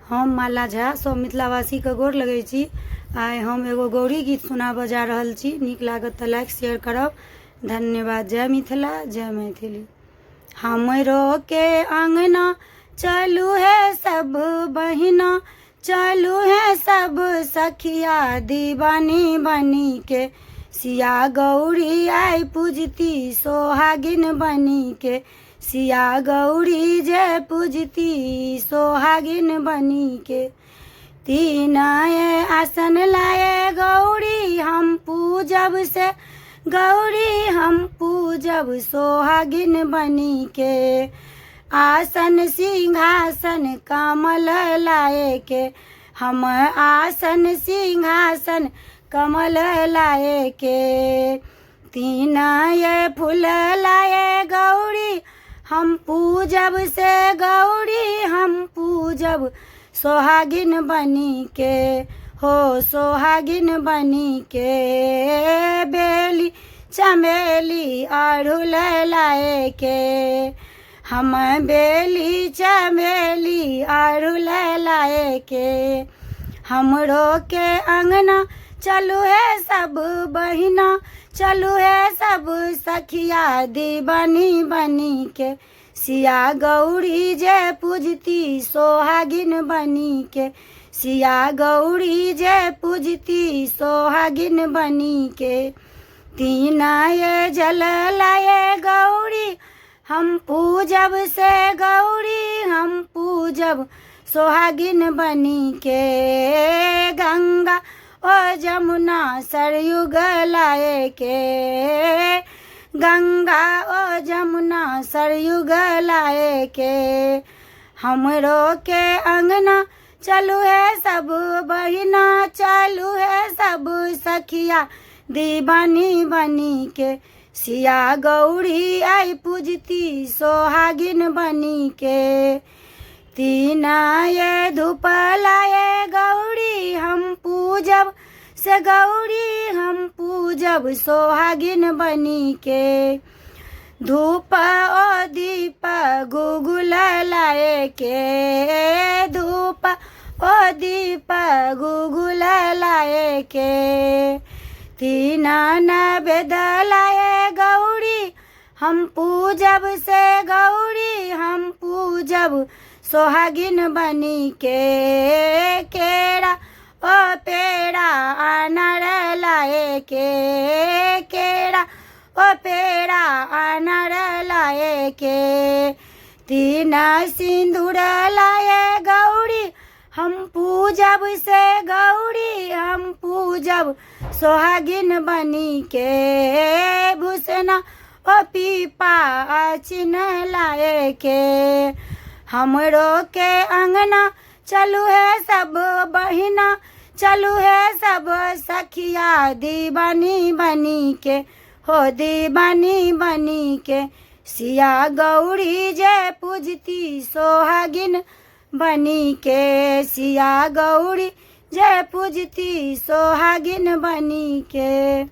हम माला झा सब मिथिलावासी के गोर लगै छी। आइ हम एगो गौरी गीत सुनाबऽ जा रहल छी। नीक लागत तऽ लाइक शेयर करब। धन्यवाद। जय मिथिला, जय मैथिली। हमरो के अंगना चलू है सब बहिना, चलू है सब सखिया दीवानी बनी के। सिया गौरी आई पूजती सोहागिन बनी के, सिया गौरी जय पूजती सोहागिन बनी के। तीन आसन लाए गौरी हम पूजब से, गौरी हम पूजब सोहागिन बनी के। आसन सिंहासन कमल लाए के, हम आसन सिंहासन कमल लाए के। तीन फूल लाए गौरी हम पूजब से, गौरी हम पूजब सोहागिन बनी के, हो सोहागिन बनी के। बेली चमेली अड़हुल लाए के, हम बेली चमेली अड़हुल लाए के। हमरो के अंगना चलू है सब बहिना, चलू है सब सखिया दीवानी बनी के। सिया गौरी जय पूजती सोहागिन बनी के, सिया गौरी जय पूजती सोहागिन बनी के। तीन जल लाए गौरी हम पूजब से, गौरी हम पूजब सोहागिन बनी के। गंगा ओ जमुना सरयू लाए के, गंगा ओ जमुना सरयू लाए के। हमरो के अंगना चलू है सब बहिना, चलू है सब सखिया दीवानी बनी के। सिया गौरी आई पूजती सोहागिन बनी के। तीन धूप लाए गौरी हम पूजब से, गौरी हम पूजब सोहागिन बनी के। धूप ओ दीप गुगुल लाए के, धूप ओ दीप गुगुल लाए के। तीन नैवेद्य लाए गौरी हम पूजब से, गौरी हम पूजब सोहागिन बनी के। केरा ओ पेड़ा अनार लाए के, केरा ओ पेड़ा अनार लाए के। तीन सिंदूर लाए गौरी हम पूजब से, गौरी हम पूजब सोहागिन बनी के। भूषण ओ पीपा चिन्ह लाए के। हमरो के अंगना चलू है सब बहिना, चलू है सब सखिया दीवानी बनी के, हो दीवानी बनी के। सिया गौरी जय पूजती सोहागिन बनी के, सिया गौरी जय पूजती सोहागिन बनी के।